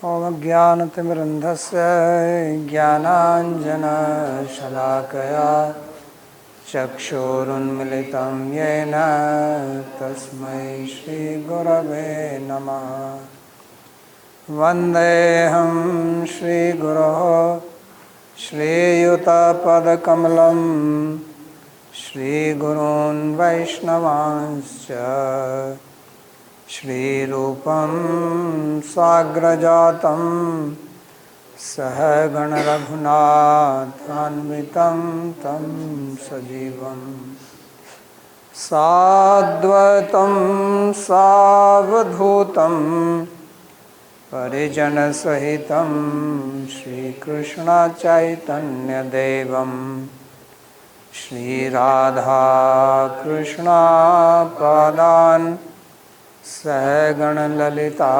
ओमज्ञानतिमिरन्धस्य ज्ञानाञ्जनशलाकया चक्षुरुन्मिलितं येन तस्मै श्रीगुरवे नमः। वन्देऽहं श्रीगुरोः श्रीयुतपदकमलं श्रीगुरून् वैष्णवांश्च श्रीरूपं साग्रजातं सहगण रघुनाथान्वितं तं सजीवं साद्वैतं सावधूतं परिजनसहितं श्रीकृष्णचैतन्यदेवं श्रीराधाकृष्णपादान् सहगणललिता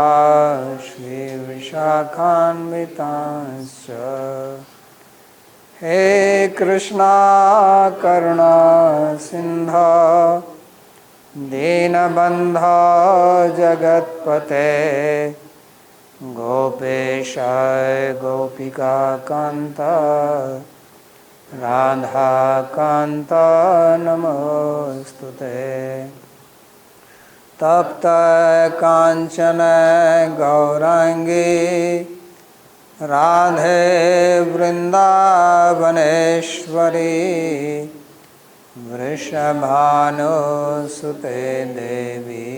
श्रीविशाखान्वितांश्च। हे कृष्णा करुणा सिन्धो दीनबन्धो जगत्पते गोपेश गोपिकान्त राधाकान्त नमोऽस्तुते। तप्त कांचन गौरांगी राधे वृंदावनेश्वरी वृषभानुसुते देवी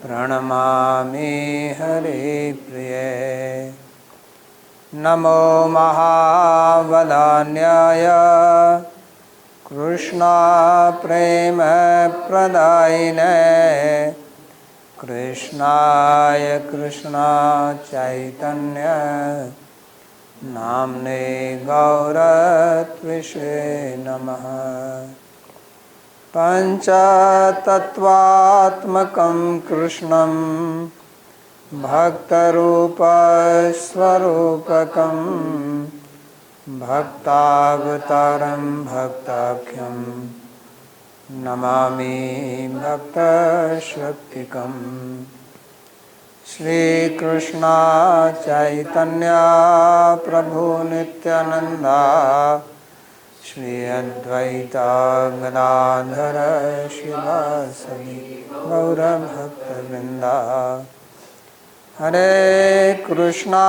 प्रणमामि हरिप्रिये। नमो महावदान्याय कृष्णा प्रेम प्रदायिने कृष्णाय कृष्णा चैतन्य नाम्ने गौरत्विषे नमः। पंचतत्वात्मकं कृष्णं भक्तरूपस्वरूपकं भक्तावतारं भक्ताख्यं नमामि भक्तशक्तिकं। श्रीकृष्ण चैतन्य प्रभु नित्यानंदा श्री अद्वैता गदाधर शिवासदि गौरभक्तवृंदा। हरे कृष्णा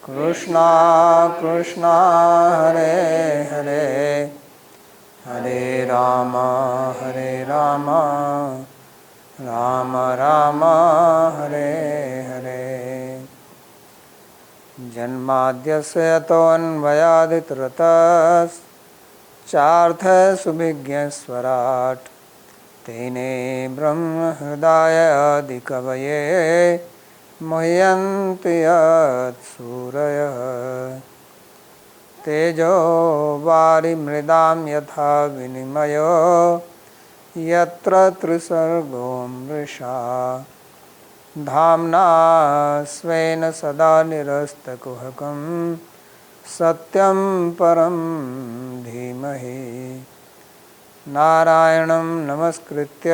कृष्णा कृष्णा हरे हरे हरे राम राम राम हरे हरे। जन्माद्यस्य यतोऽन्वयादितरतश्चार्थसुभिज्ञस्वराट् तेने ब्रह्म हृदय आदिकवये मुह्यन्ति यत्सूरयः। तेजो वारिमृदां यथा विनिमयो यत्र त्रिसर्गो मृषा धाम्ना स्वेन सदा निरस्तकुहकं सत्यं परं धीमहि। नारायणं नमस्कृत्य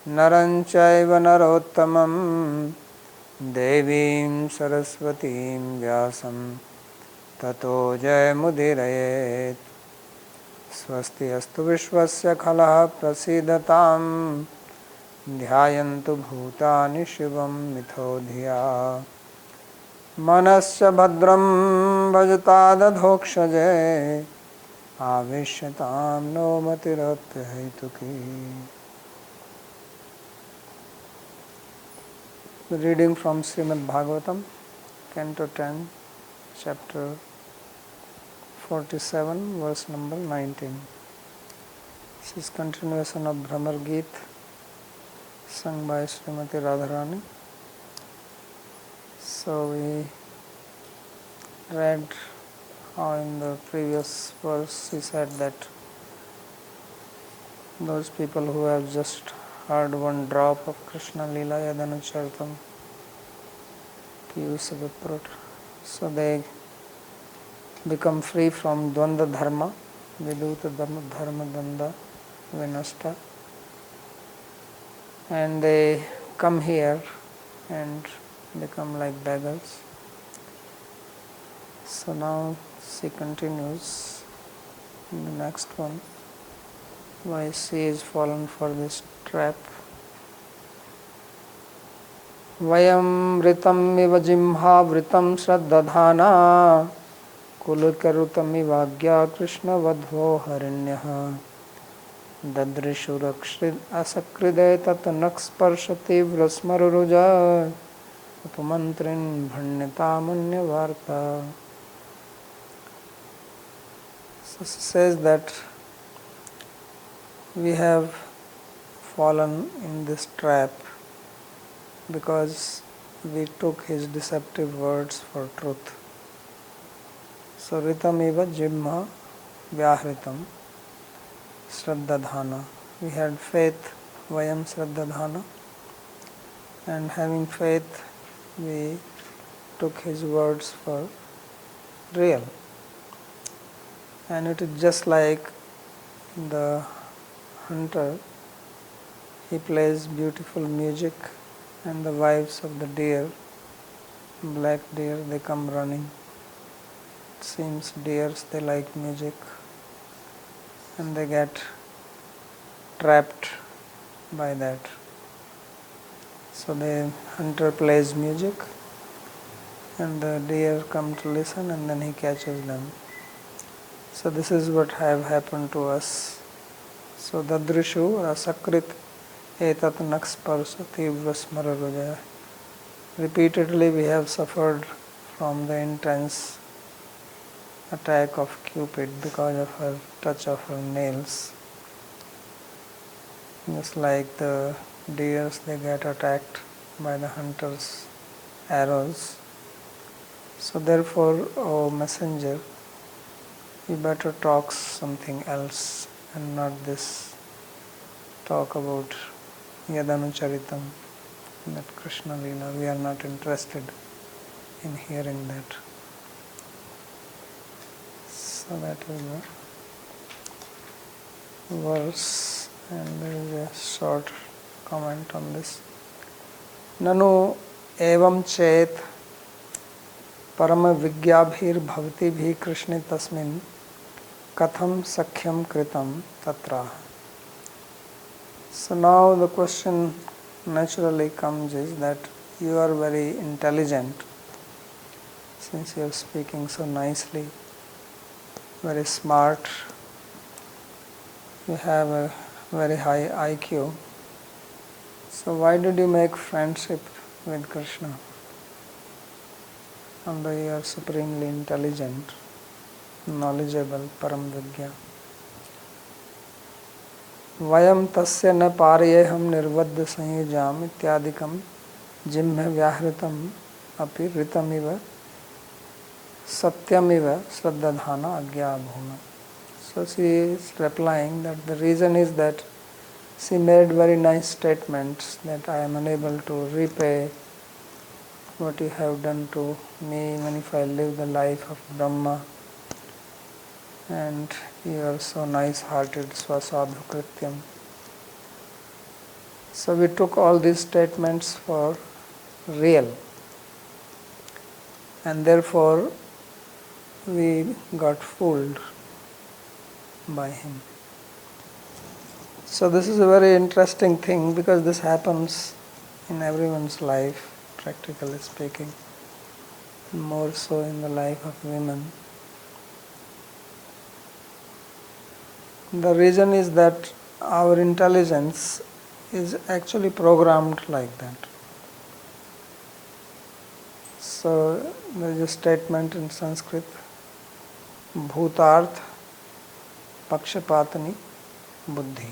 नरं चैव नरोत्तमं देवीं सरस्वतीं व्यासं ततो जयमुदीरयेत्। स्वस्ति अस्तु विश्वस्य खलः प्रसीदतां ध्यायन्तु भूतानि शिवं मिथो धिया। मनस्य भद्रं भजतादधोक्षजे आविश्यतां no मतिरप्यहेतुकी। Reading from Śrīmad-Bhāgavatam, Canto 10, Chapter 47, verse number 19. This is continuation of Bhramar Geet, sung by Srimati Radharani. So we read how in the previous verse he said that those people who have just heard one drop of Krishna-līlā Yadanuchartam Piyusa Viprut, so they become free from Dvanda Dharma, Viduta Dharma Dvanda Vinashta, and they come here and become like beggars. So now she continues in the next one, why she is fallen for this trap. Vayam vritam iva jimha vritam shraddadhana kulkarutami vagya krishna vadho harinyah dadrishu rakshrid asakriday tat naksparshati vrasmaruruja upamantrin bhannitamanya varta. So she says that we have fallen in this trap because we took his deceptive words for truth. So ritam eva jimha vyahritam shraddadhana. We had faith, vayam shraddadhana, and having faith we took his words for real. And it is just like the hunter, he plays beautiful music and the wives of the deer, black deer, they come running. It seems deers, they like music and they get trapped by that. So the hunter plays music and the deer come to listen and then he catches them. So this is what have happened to us. So dadrishu rasakrit etat naksparsati vrasmararujaya. Repeatedly we have suffered from the intense attack of Cupid because of her touch of her nails. Just like the deers, they get attacked by the hunter's arrows. So therefore, O messenger, you better talk something else and not this talk about Yadanucharitam, that Krishna-līlā. We are not interested in hearing that. So that is the verse, and there is a short comment on this. Nanu evam chet parama vigyabhir bhavati bhi krishne tasmin katham sakhyam kritam tatra. So now the question naturally comes is that you are very intelligent, since you are speaking so nicely, very smart, you have a very high IQ. So why did you make friendship with Krishna? Although you are supremely intelligent, knowledgeable, param vigya. Vayam tasya na parayeham nirvadya sanyujam ityadikam jimha vyahritam api ritamiva satyamiva shraddadhana agya bhuna. So she is replying that the reason is that she made very nice statements that I am unable to repay what you have done to me even if I live the life of Brahma, and you are so nice-hearted, swasadhu krityam. So we took all these statements for real, and therefore we got fooled by him. So this is a very interesting thing, because this happens in everyone's life, practically speaking, more so in the life of women. The reason is that our intelligence is actually programmed like that. So there is a statement in Sanskrit, bhutarth pakshapatani buddhi,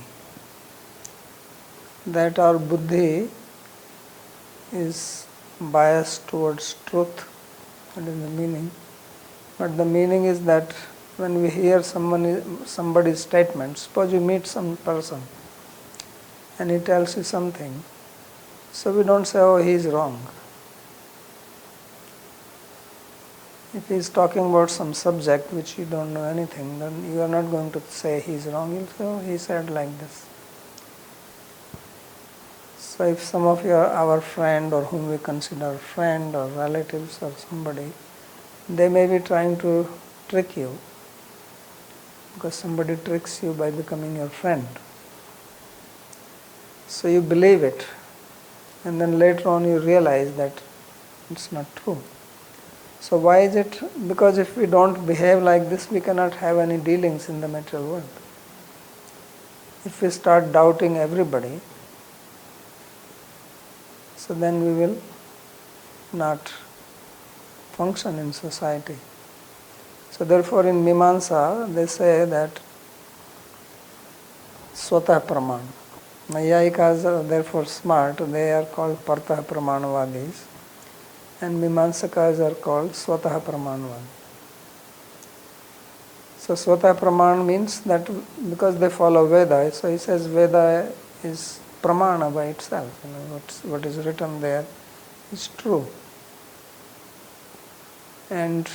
that our buddhi is biased towards truth. That is the meaning. But the meaning is that when we hear somebody's statement, suppose you meet some person and he tells you something, so we don't say, oh, he is wrong. If he is talking about some subject which you don't know anything, then you are not going to say he is wrong. You will say, oh, he said like this. So if some of our friend or whom we consider friend or relatives or somebody, they may be trying to trick you, because somebody tricks you by becoming your friend. So you believe it, and then later on you realize that it's not true. So why is it? Because if we don't behave like this, we cannot have any dealings in the material world. If we start doubting everybody, so then we will not function in society. So therefore in Mimamsa they say that Swatah Praman. Nayayikas are therefore smart, they are called Partah Pramanavadis, and Mimamsakas are called Swatah Pramanavad. So Swatah Praman means that because they follow Veda, so he says Veda is Pramana by itself. What is written there is true. And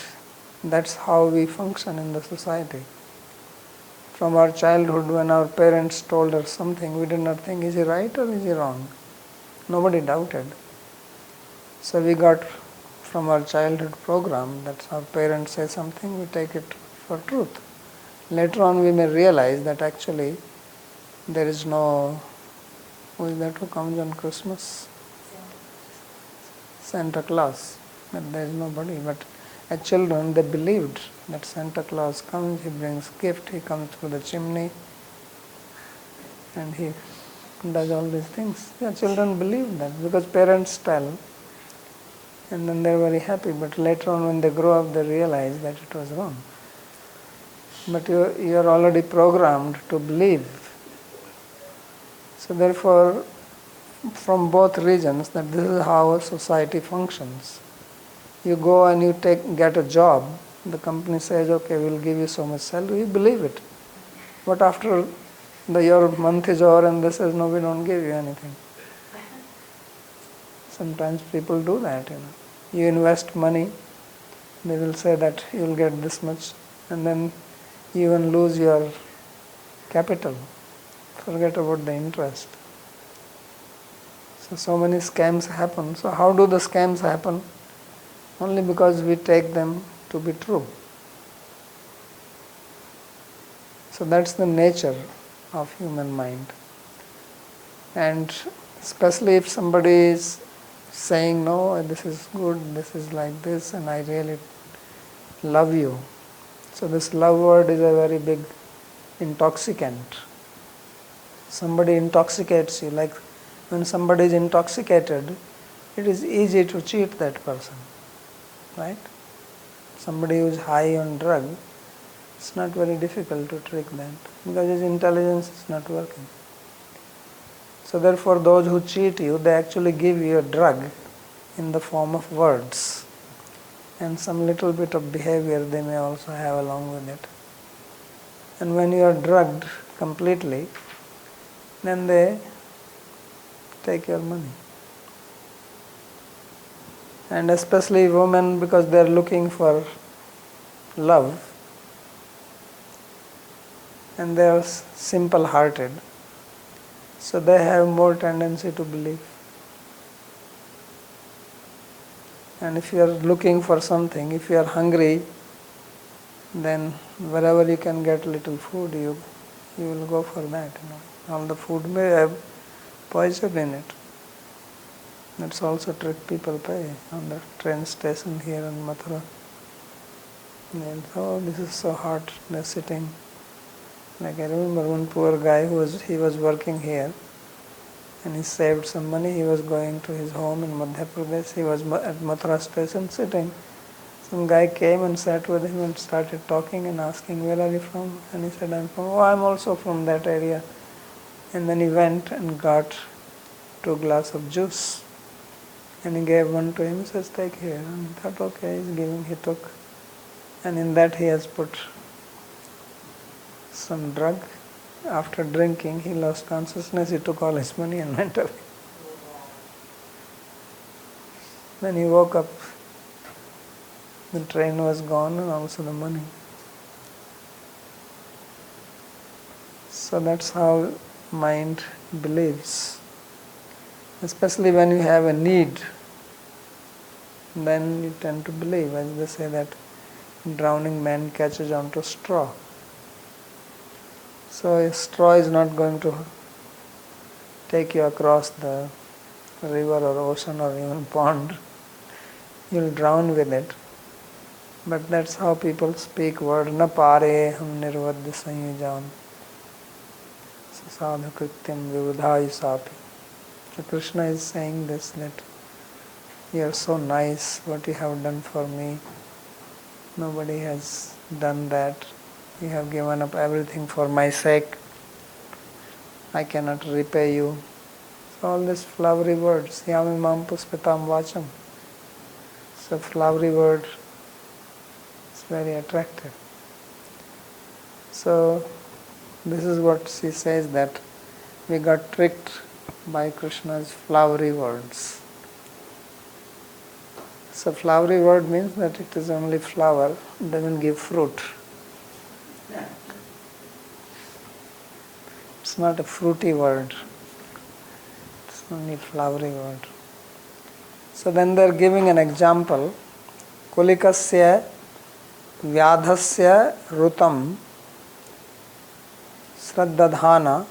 that's how we function in the society. From our childhood, when our parents told us something, we did not think, is he right or is he wrong? Nobody doubted. So we got from our childhood program that our parents say something, we take it for truth. Later on we may realize that actually there is no, who is that who comes on Christmas? Santa Claus. That there is nobody. But as children they believed that Santa Claus comes, he brings gift, he comes through the chimney and he does all these things. Yeah, children believe that because parents tell, and then they're very happy, but later on when they grow up they realize that it was wrong. But you are already programmed to believe. So therefore, from both regions, that this is how a society functions. You go and you get a job, the company says, okay, we'll give you so much salary, you believe it. But after your month is over and they says, no, we don't give you anything. Sometimes people do that, You invest money, they will say that you will get this much, and then you even lose your capital. Forget about the interest. So many scams happen. So how do the scams happen? Only because we take them to be true. So that's the nature of human mind. And especially if somebody is saying, no, this is good, this is like this, and I really love you. So this love word is a very big intoxicant. Somebody intoxicates you, like when somebody is intoxicated, it is easy to cheat that person, right? Somebody who is high on drug, it's not very difficult to trick that because his intelligence is not working. So therefore those who cheat you, they actually give you a drug in the form of words. And some little bit of behavior they may also have along with it. And when you are drugged completely, then they take your money. And especially women, because they are looking for love, and they are simple-hearted, so they have more tendency to believe. And if you are looking for something, if you are hungry, then wherever you can get little food, you will go for that. All the food may have poison in it. That's also trick people pay on the train station here in Mathura. And oh, this is so hot. They're sitting. Like I remember one poor guy he was working here, and he saved some money. He was going to his home in Madhya Pradesh. He was at Mathura station sitting. Some guy came and sat with him and started talking and asking, where are you from? And he said, I'm from, I'm also from that area. And then he went and got 2 glasses of juice. And he gave one to him. He says, take here. And he thought, okay, he's giving. He took. And in that he has put some drug. After drinking, he lost consciousness. He took all his money and went away. When he woke up, the train was gone and also the money. So that's how mind believes. Especially when you have a need, then you tend to believe, as they say that drowning man catches onto straw. So a straw is not going to take you across the river or ocean or even pond. You'll drown with it. But that's how people speak word, na pare hum nirvadya sanyajan sadhu krityam vivudhayi sapi. So Krishna is saying this, that you are so nice, what you have done for me. Nobody has done that. You have given up everything for my sake. I cannot repay you. So all these flowery words, yami mam puspitam vacham. So flowery word is very attractive. So this is what she says, that we got tricked by Krishna's flowery words. So flowery word means that it is only flower, it doesn't give fruit. It's not a fruity word. It's only flowery word. So then they're giving an example. Kulikasya vyadhasya rutam sraddadhana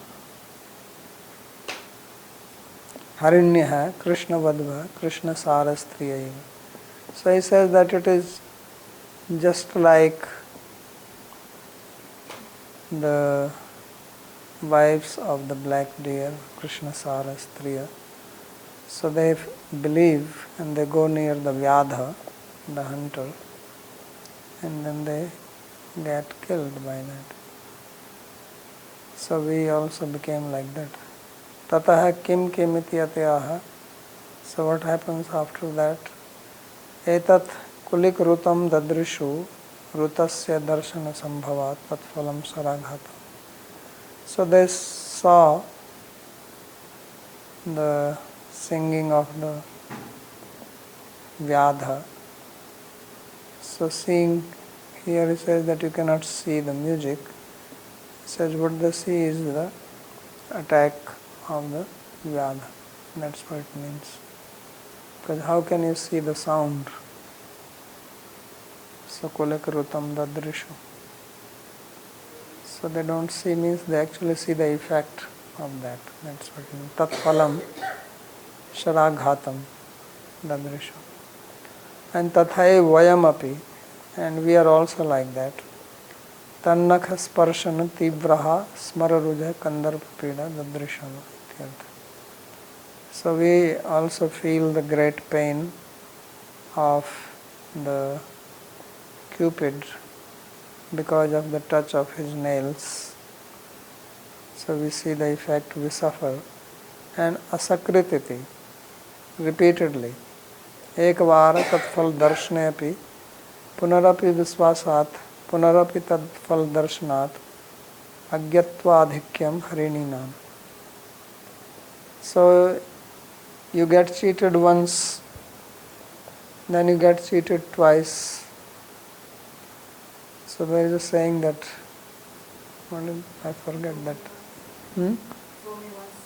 harinyah krishna vadva krishna sarastriyaiva. So he says that it is just like the wives of the black deer, Krishna Sarastriya. So they believe and they go near the Vyadha, the hunter, and then they get killed by that. So we also became like that. Tataha kim kimiti atyaha. So what happens after that? Etat kulik rutam dadrishu rutasya darshana sambhavat tatphalam saraghata. So they saw the singing of the Vyadha. So seeing, here he says that you cannot see the music. He says what they see is the attack of the Vyadha. That's what it means. Because how can you see the sound? So kulakarutam dadrishu. So they don't see means they actually see the effect of that. That's what it means. Tatphalam sharaghatam dadrishu. And tathai vayamapi. And we are also like that. Tannakha sparshana tibraha smararuja kandarpa pida dadrishana. So we also feel the great pain of the Cupid because of the touch of his nails. So we see the effect, we suffer. And asakrititi, repeatedly. Ekvara tatfal darshneapi, punarapi viswasat, punarapi tatfal darshanat, agyatva adhikyam harininam. So you get cheated once, then you get cheated twice. So there is a saying that, I forget that. Fool me once,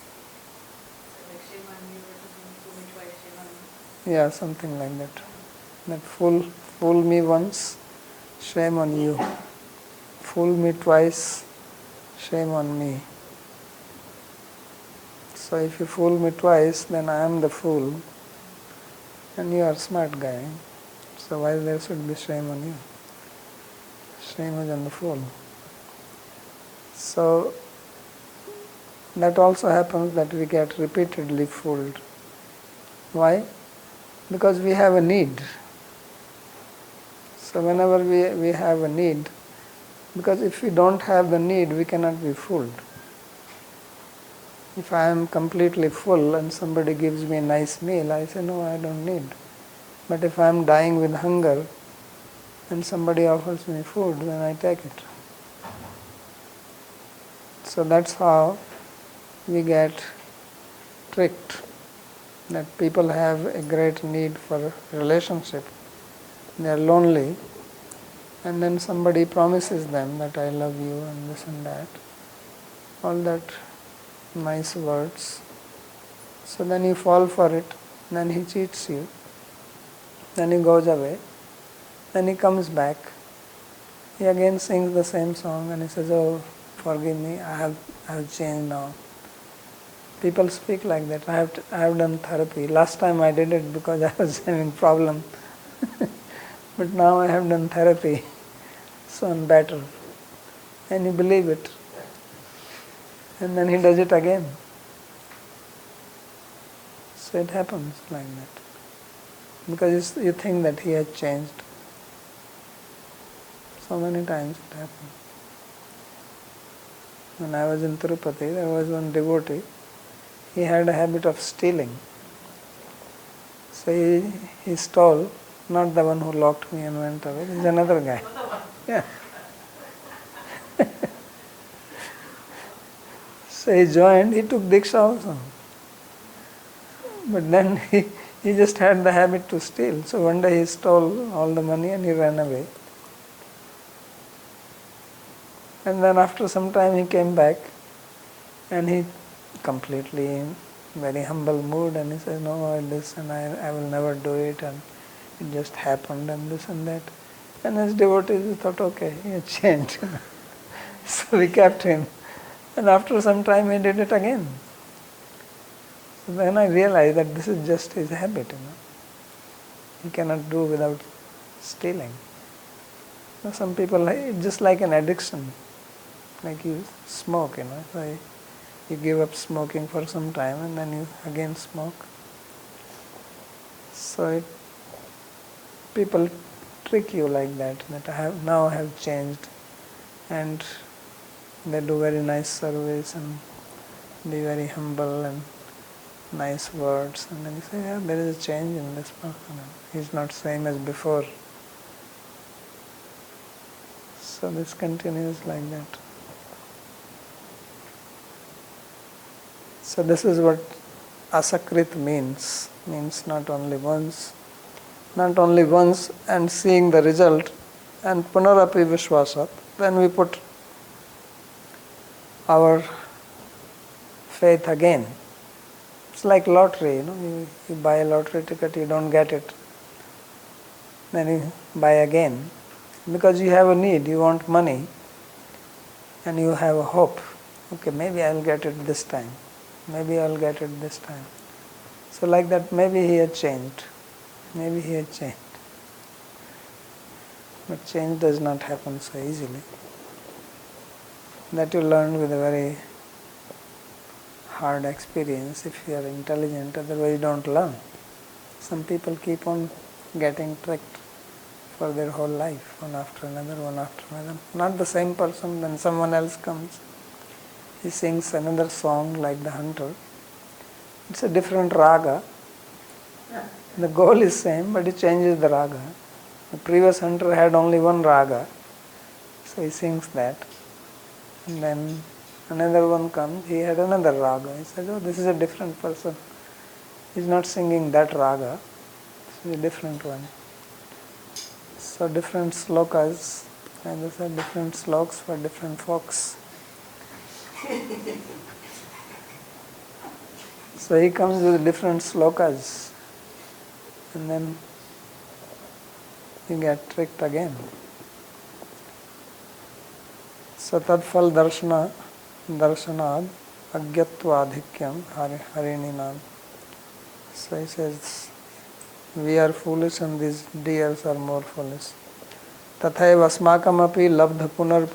like shame on you, or fool me twice, shame on me. Yeah, something like that. That fool me once, shame on you. Fool me twice, shame on me. So if you fool me twice, then I am the fool, and you are a smart guy. So why there should be shame on you? Shame is on the fool. So that also happens that we get repeatedly fooled. Why? Because we have a need. So whenever we have a need, because if we don't have the need, we cannot be fooled. If I am completely full and somebody gives me a nice meal, I say, no, I don't need. But if I am dying with hunger and somebody offers me food, then I take it. So that's how we get tricked, that people have a great need for a relationship. They are lonely, and then somebody promises them that I love you and this and that. All that nice words. So then you fall for it, then he cheats you, then he goes away, then he comes back, he again sings the same song and he says, oh, forgive me, I have changed now. People speak like that. I have done therapy. Last time I did it because I was having problem. But now I have done therapy, so I'm better. And you believe it. And then he does it again. So it happens like that. Because you think that he has changed. So many times it happened. When I was in Tirupati, there was one devotee. He had a habit of stealing. So he stole, not the one who locked me and went away, it's another guy. Yeah. So he joined, he took Diksha also. But then he just had the habit to steal. So one day he stole all the money and he ran away. And then after some time he came back and he completely in very humble mood and he says, no, this and I will never do it and it just happened and this and that. And as devotees thought, okay, he had changed. So we kept him. And after some time he did it again. So then I realized that this is just his habit, He cannot do without stealing. Some people, it's just like an addiction. Like you smoke, So you give up smoking for some time and then you again smoke. So people trick you like that I have changed, and they do very nice service and be very humble and nice words, and then you say, yeah, there is a change in this person. He's not same as before. So this continues like that. So this is what asakrit means not only once and seeing the result, and punarapi vishwasat, then we put our faith again. It's like lottery, you buy a lottery ticket, you don't get it, then you buy again, because you have a need, you want money, and you have a hope, okay, maybe I'll get it this time. So like that, maybe he had changed. But change does not happen so easily. That you learn with a very hard experience if you are intelligent, otherwise you don't learn. Some people keep on getting tricked for their whole life, one after another. Not the same person, then someone else comes. He sings another song like the hunter. It's a different raga. The goal is same, but he changes the raga. The previous hunter had only one raga, so he sings that. And then another one comes, he had another raga. He said, oh, this is a different person. He's not singing that raga. This is a different one. So different slokas, and these are different sloks for different folks. So he comes with different slokas, and then you get tricked again. So tadfal darshanad agyatva adhikyam harininam. So he says, we are foolish and these deers are more foolish. Tathaiva asmakam api labdha punar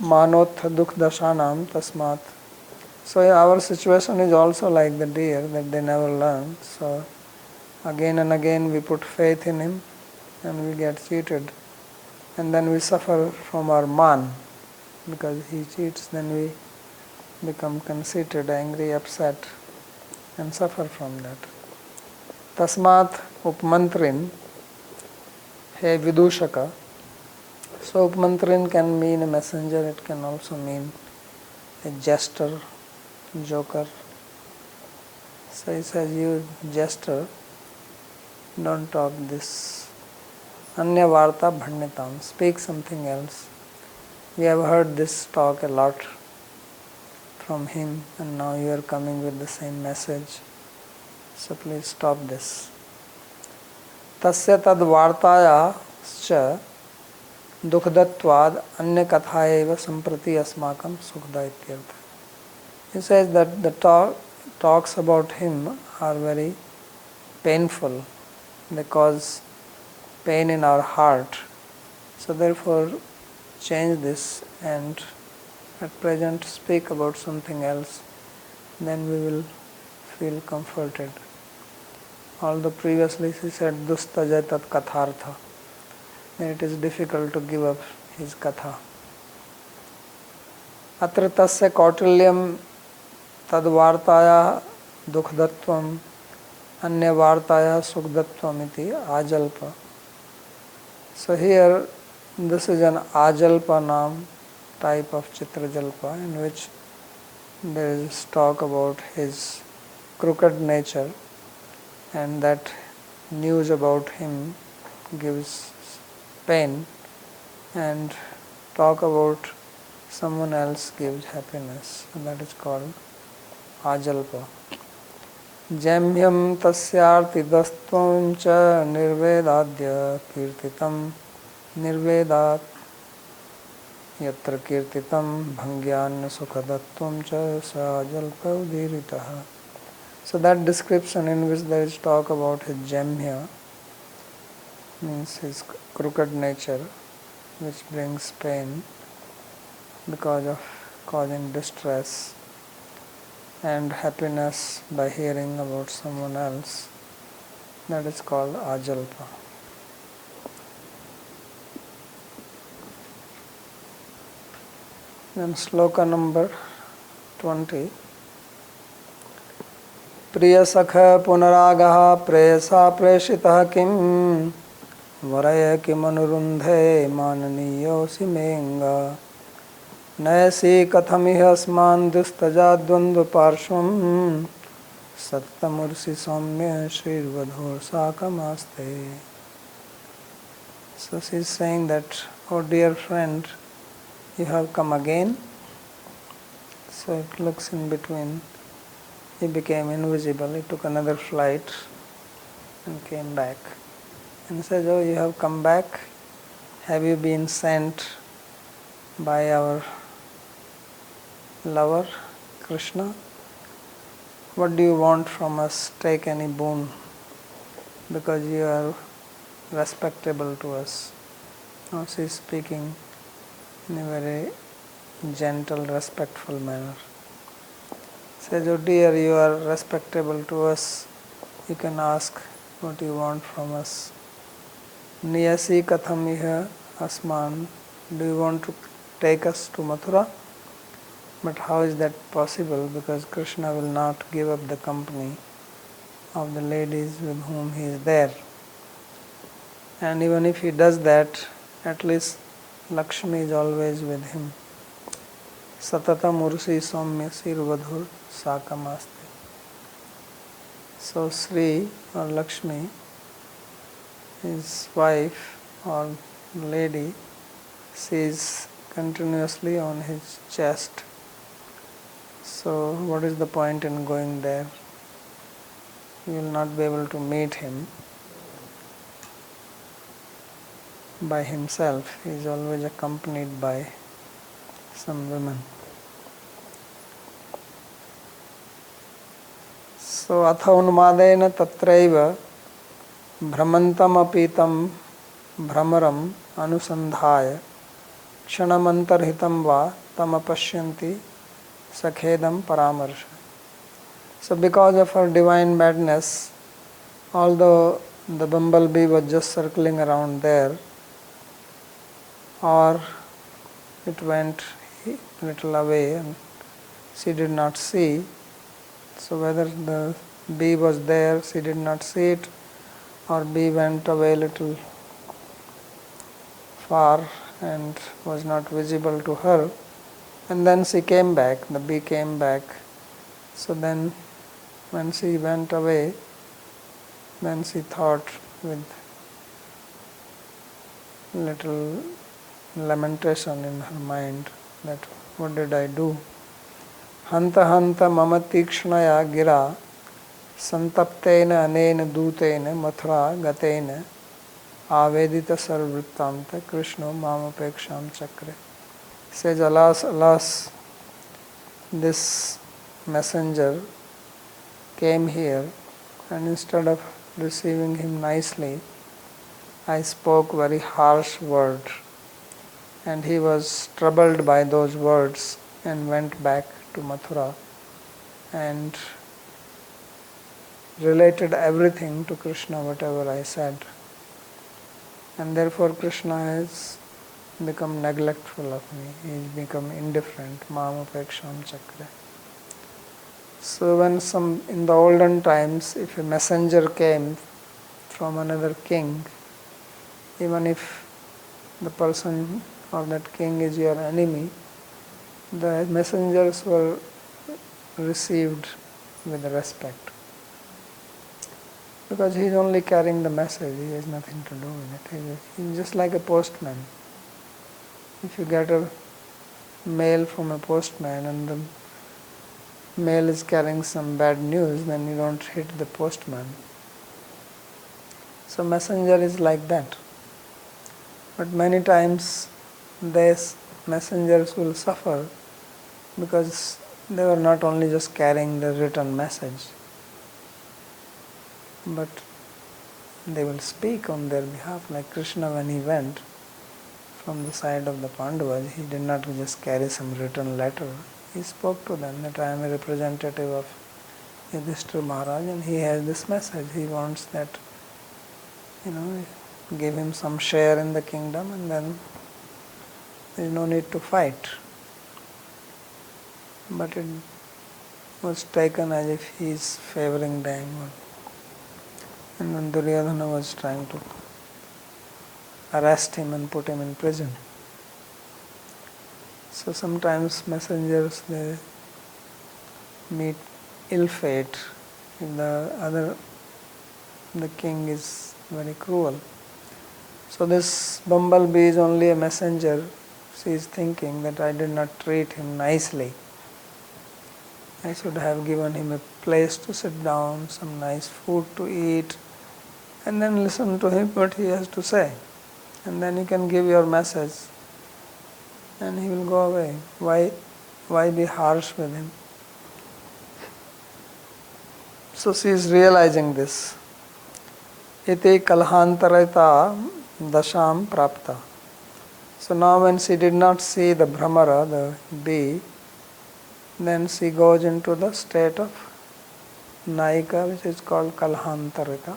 manot dukh dashanam tasmat. So our situation is also like the deer, that they never learn. So again and again we put faith in him and we get cheated. And then we suffer from our man. Because he cheats, then we become conceited, angry, upset, and suffer from that. Tasmat upmantrin he vidushaka. So upmantrin can mean a messenger, it can also mean a jester, joker. So he says, you jester, don't talk this. Anya varta bhanyatam, speak something else. We have heard this talk a lot from him, and now you are coming with the same message. So please stop this. Tasya tad vartayascha dukhdatvad anya kathayeva samprati asmakam sukhda ityartha. He says that the talks about him are very painful. They cause pain in our heart. So therefore change this and at present speak about something else. Then we will feel comforted. Although previously he said dustaja tat kathartha, then it is difficult to give up his katha. Atra tasya kautilyam tad vartaya dukhdatvam anya vartaya sukhdatvam iti ajalpa. So here this is an ajalpa naam type of chitrajalpa in which there is talk about his crooked nature, and that news about him gives pain, and talk about someone else gives happiness. And that is called ajalpa. Jamyam tasyartidastvam cha nirvedadya kirtitam nirvedat yatra kirtitam bhangyanya sukhadatvam cha sa ajalpa udiritaha. So that description in which there is talk about his jamya, means his crooked nature, which brings pain because of causing distress, and happiness by hearing about someone else, that is called ajalpa. Then sloka number 20. Priyasakha punaragaha preyasa preshitah kim varaya kimanurundhe mananiyosi menga nayasi kathamiha asman dustajadvandva parshvam sattamursi saumya Śrīmad-Bhāgavata sakamaste. So she is saying that, oh dear friend, you have come again. So it looks in between. He became invisible. He took another flight and came back. And says, oh, you have come back. Have you been sent by our lover, Krishna? What do you want from us? Take any boon, because you are respectable to us. Now she is speaking in a very gentle, respectful manner. Says, oh dear, you are respectable to us. You can ask what you want from us. Niyasi kathamiha asman. Do you want to take us to Mathura? But how is that possible? Because Krishna will not give up the company of the ladies with whom he is there. And even if he does that, at least Lakshmi is always with him. Satatam ursi saumya Śrīmad-Bhāgavata sakamaste. So Sri or Lakshmi, his wife or lady, she is continuously on his chest. So what is the point in going there? You will not be able to meet him by himself. He is always accompanied by some women. So atha unmadena tatraiva भ्रमंतम अपीतम भ्रमरम अनुसंधाय क्षणमंतर्हितं वा तम पश्यन्ति sakhedam paramarsh. So because of her divine madness, although the bumblebee was just circling around there, or it went a little away and she did not see, so whether the bee was there, she did not see it, or bee went away a little far and was not visible to her, and then she came back, the bee came back. So then when she went away, then she thought with little lamentation in her mind that what did I do? Hanta hanta mama tikshnaya gira santaptena anena dutena mathura gatena avedita sarvrittanta Krishna mamapeksham chakre. Says, alas, alas, this messenger came here, and instead of receiving him nicely, I spoke very harsh words, and he was troubled by those words and went back to Mathura and related everything to Krishna, whatever I said. And therefore Krishna has become neglectful of me. He has become indifferent. Mamapeksham chakra. So when in the olden times, if a messenger came from another king, even if the person or that king is your enemy, the messengers were received with respect. Because he is only carrying the message, he has nothing to do with it. He is just like a postman. If you get a mail from a postman and the mail is carrying some bad news, then you don't hit the postman. So messenger is like that. But many times these messengers will suffer because they were not only just carrying the written message, but they will speak on their behalf. Like Krishna, when he went from the side of the Pandavas, he did not just carry some written letter. He spoke to them that I am a representative of Yudhishthira Maharaj and he has this message. He wants that, give him some share in the kingdom and then there is no need to fight. But it was taken as if he is favoring them. And then Duryodhana was trying to arrest him and put him in prison. So sometimes messengers, they meet ill fate if the king is very cruel. So this bumblebee is only a messenger. She is thinking that I did not treat him nicely. I should have given him a place to sit down, some nice food to eat, and then listen to him what he has to say. And then you can give your message and he will go away. Why be harsh with him? So she is realizing this. Iti kalhantarita dasham prapta. So now when she did not see the Brahmara, the bee, then she goes into the state of Naika, which is called kalhantarita.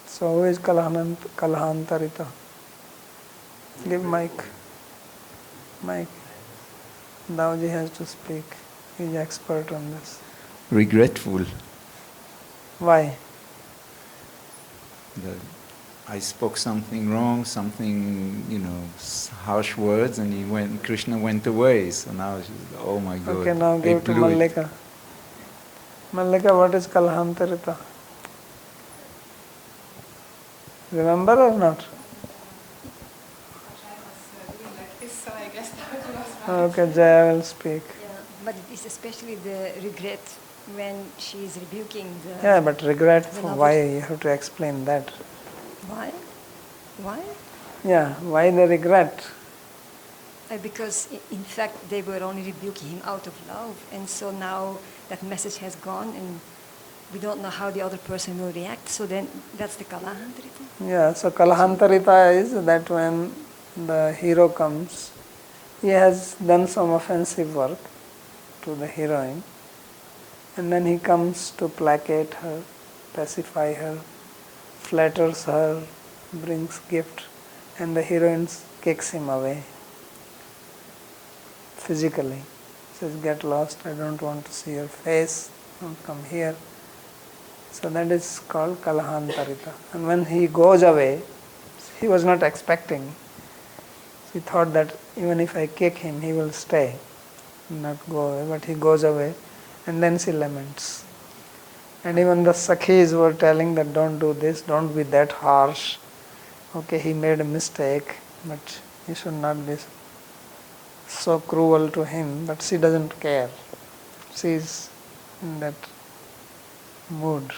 So who is kalhantarita? Give mic. Daoji has to speak. He is expert on this. Regretful. Why? I spoke something wrong, harsh words, and Krishna went away. So now she's, oh my God. Okay, now give to Mallika. Mallika, what is kalhantarita? Remember or not? Okay, Jaya will speak. Yeah, but it is especially the regret when she is rebuking the... Yeah, but regret for why? You have to explain that. Why? Why? Yeah, why the regret? Because in fact they were only rebuking him out of love, and so now that message has gone and we don't know how the other person will react, so then that's the kalahantarita. Yeah, so kalahantarita is that when the hero comes, he has done some offensive work to the heroine, and then he comes to placate her, pacify her, flatters her, brings gift, and the heroine kicks him away physically. Says, get lost, I don't want to see your face, don't come here. So that is called kalahantarita. And when he goes away, he was not expecting. He thought that even if I kick him, he will stay, not go away. But he goes away, and then she laments. And even the Sakhis were telling that don't do this, don't be that harsh. Okay, he made a mistake, but he should not be so cruel to him, but she doesn't care. She is in that mood.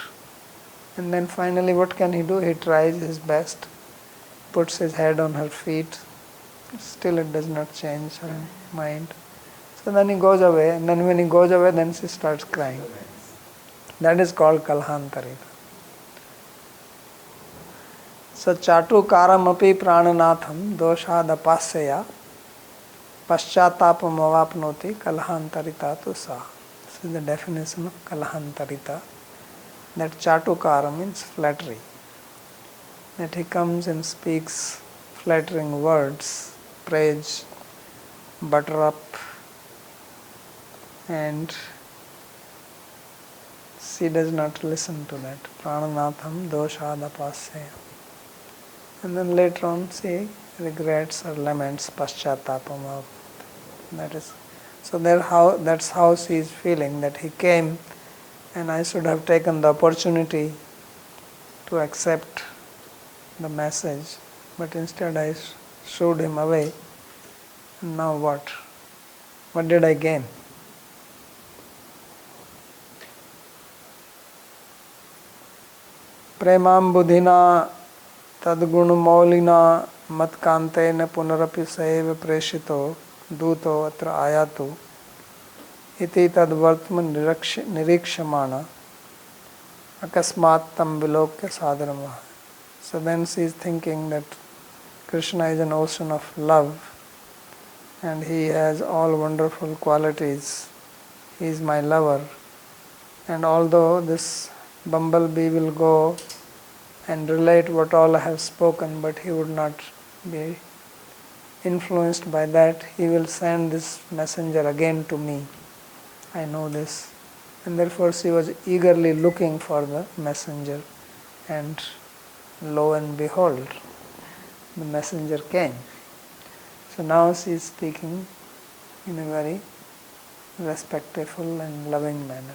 And then finally what can he do? He tries his best, puts his head on her feet, still it does not change her mind. So then he goes away, and then when he goes away, then she starts crying. That is called kalhantarita. So chatukaram api prananatham doshadapasya paschatapam avapnoti kalhantarita tu sa. This is the definition of kalhantarita. That chatukara means flattery. That he comes and speaks flattering words, praise, butter up, and she does not listen to that. Prananatham doshadapasya. And then later on she regrets or laments paschatapam. That is, so that's how she is feeling, that he came and I should have taken the opportunity to accept the message, but instead I shooed him away. And now what? What did I gain? Premam buddhina tadgunu maulina matkantena punarapi saeva preshito duto atra ayatu iti tadvartman nirikshamana akasmat tam vilokya sadharama. So then she is thinking that Krishna is an ocean of love and he has all wonderful qualities. He is my lover. And although this bumblebee will go and relate what all I have spoken, but he would not be influenced by that. He will send this messenger again to me. I know this. And therefore she was eagerly looking for the messenger, and lo and behold, the messenger came. So now she is speaking in a very respectful and loving manner.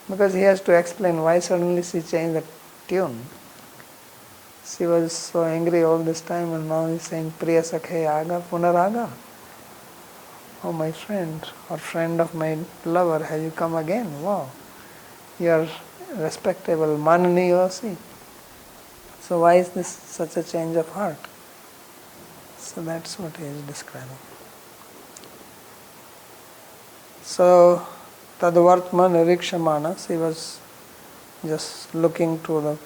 Because he has to explain why suddenly she changed the tune. She was so angry all this time, and now he is saying, Priya Sakhe Aga Punaraga. Oh, my friend, or friend of my lover, have you come again? Wow. You are respectable, Mananiyasi. So why is this such a change of heart? So that's what he is describing. So, Tadvartma Nirikshamana, she was just looking to the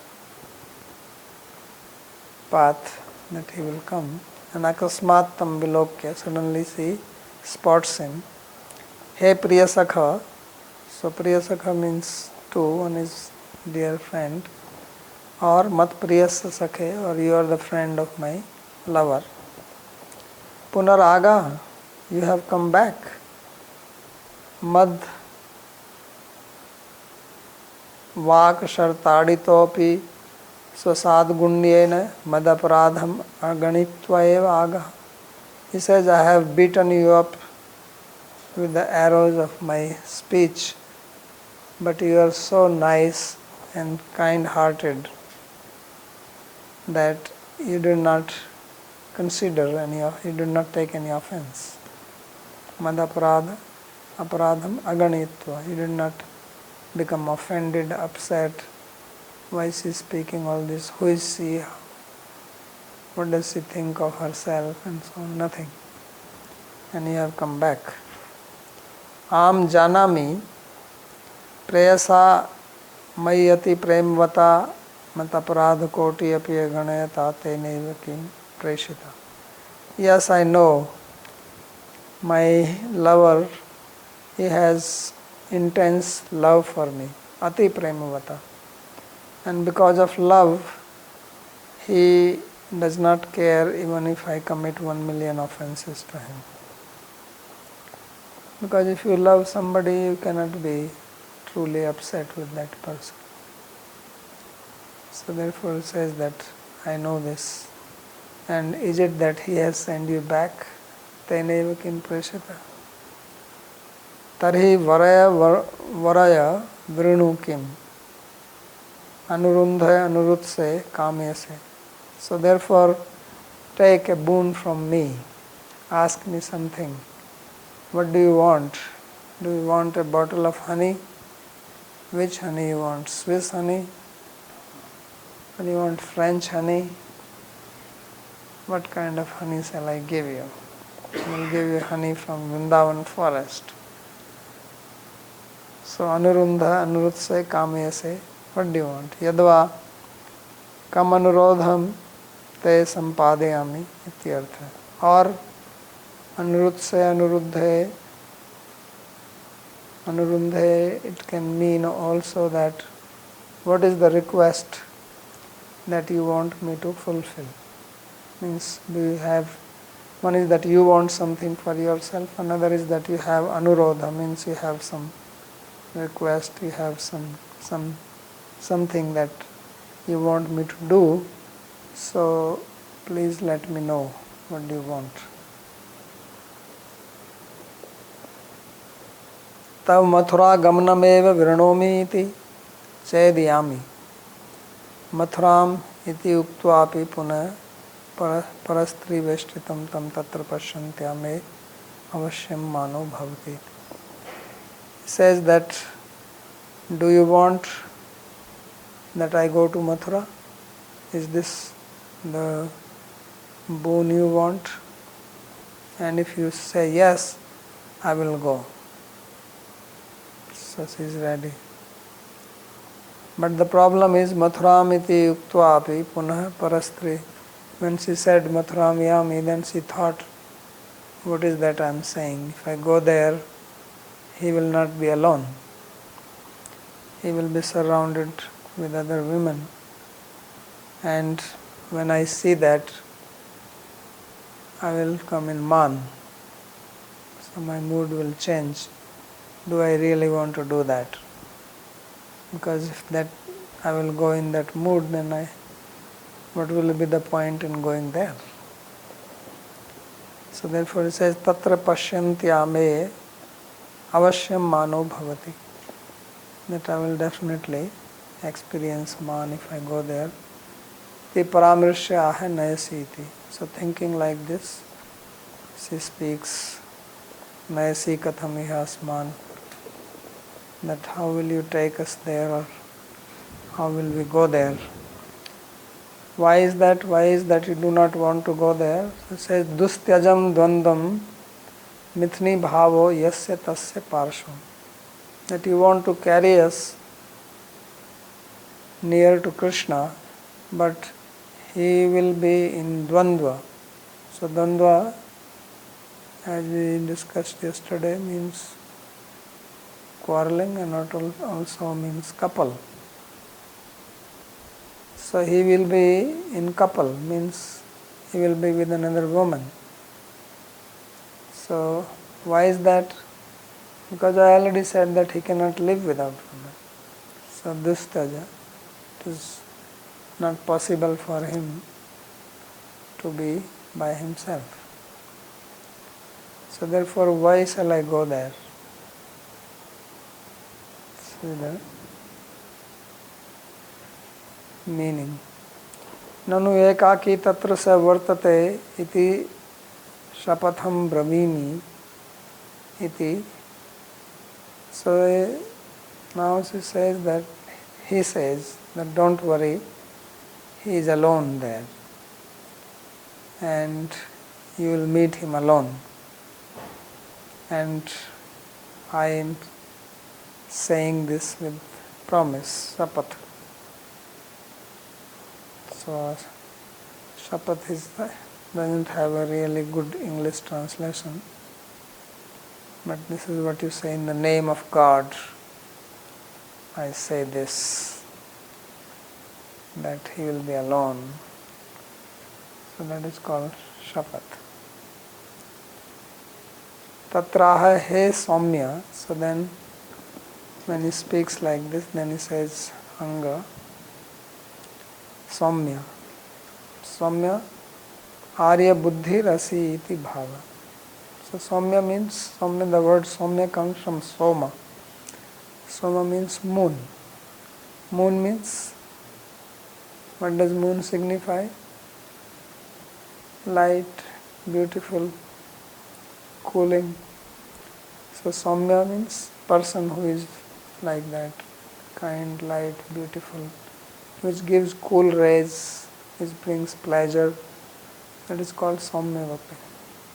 path that he will come. And Akasmat Tam Vilokya, suddenly she spots him. Hey Priya Sakha. So Priya Sakha means two, one is dear friend, or Mat Priyasa Sakhe, or you are the friend of my lover. Punaraga, you have come back. Mad Vak Shartaditopi Swasad Madaparadham Aganitva eva Aga. He says, I have beaten you up with the arrows of my speech, but you are so nice and kind-hearted that you do not consider you do not take any offense. Madaparada, aparadham aganitva. You did not become offended, upset. Why is she speaking all this? Who is she? What does she think of herself? And so on. Nothing. And you have come back. Am janami preyasa mayati premvata mataparad koti api ganayata teneva kim preshita. Yes, I know. My lover, he has intense love for me. Ati premvata. And because of love, he does not care even if I commit 1 million offenses to him. Because if you love somebody, you cannot be truly upset with that person. So therefore it says that I know this. And is it that he has sent you back? Teneva kim preshita. Tarhi varaya vrinu kim. Anurundhaya anurutse kamyase. So therefore take a boon from me. Ask me something What do you want? Do you want a bottle of honey? Which honey you want? Swiss honey? Or you want French honey? What kind of honey shall I give you? I will give you honey from Vrindavan forest. So Anurundha, Anurutse, Kameyase, what do you want? Yadva, Kam Anurodham, Te Sampadayami, ityartha. Or Anurutse, Anuruddhe, Anurundhe, it can mean also that what is the request that you want me to fulfill? Means, do you have, one is that you want something for yourself, another is that you have anurodha, means you have some request, you have something that you want me to do, so please let me know what do you want. Tav mathura gamnameva viranomi iti chediyami. Mathuram iti uktvapi punah parastri veshtritam tam tatra pasyantyame avashyam mano bhavati. He says that, do you want that I go to Mathura? Is this the boon you want? And if you say yes, I will go. So she is ready. But the problem is Mathuram iti uktvapi punah parastri. When she said Mathuram yami, then she thought, what is that I am saying? If I go there, he will not be alone. He will be surrounded with other women. And when I see that, I will come in man. So my mood will change. Do I really want to do that? Because if that I will go in that mood, then what will be the point in going there? So therefore it says, Tatra pasyantyame avashyam mano bhavati. That I will definitely experience man if I go there. Te paramrishya ahe nayasi iti. So thinking like this, she speaks, Nayasi katham iha asman. That how will you take us there, or how will we go there? Why is that? Why is that you do not want to go there? It says, Dustyajam dvandam mithni bhavo yasya tasya parshvam. That you want to carry us near to Krishna, but he will be in dvandva. So dvandva, as we discussed yesterday, means quarreling, and also means couple. So he will be in couple, means he will be with another woman. So why is that? Because I already said that he cannot live without woman. So dustaja, it is not possible for him to be by himself. So therefore, why shall I go there? See the meaning. Nanu ekaki tatra sa vartate iti shapatham brahmini iti. So now she says that, he says that don't worry, he is alone there and you will meet him alone. And I am saying this with promise, sapath. So shapath doesn't have a really good English translation. But this is what you say, in the name of God, I say this, that he will be alone. So that is called shapath. Tatraha he Saumya. So then when he speaks like this, then he says Anga Saumya. Saumya Arya Buddhi Rasi iti bhava. So Saumya means, the word Saumya comes from Soma. Soma means moon. Moon means, what does moon signify? Light, beautiful, cooling. So Saumya means person who is like that, kind, light, beautiful, which gives cool rays, which brings pleasure. That is called Saumya Vapu.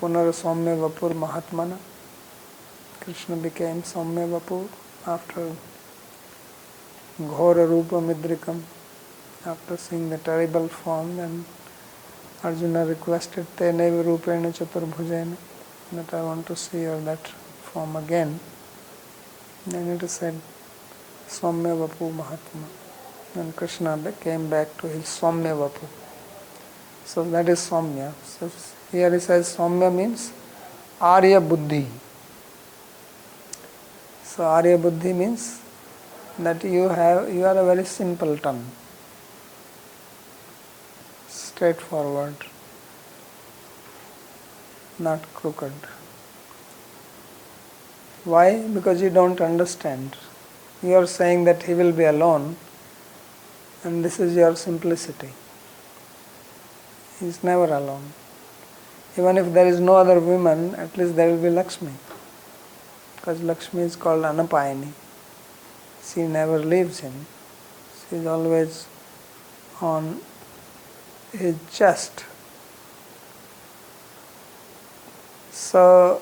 Punar Saumya Vapur Mahatmana. Krishna became Saumya Vapu after Ghora Rupa Midrikam, after seeing the terrible form, and Arjuna requested Tenev Rupena Chaturbhujena, that I want to see that form again. Then it is said Saumya Vapu Mahatma. Then Krishna came back to his Saumya Vapu. So that is Saumya. So here he says Saumya means Arya Buddhi. So Arya Buddhi means that you are a very simpleton, straightforward, not crooked. Why? Because you don't understand. You are saying that he will be alone, and this is your simplicity. He is never alone. Even if there is no other woman, at least there will be Lakshmi. Because Lakshmi is called Anapayani. She never leaves him. She is always on his chest. So,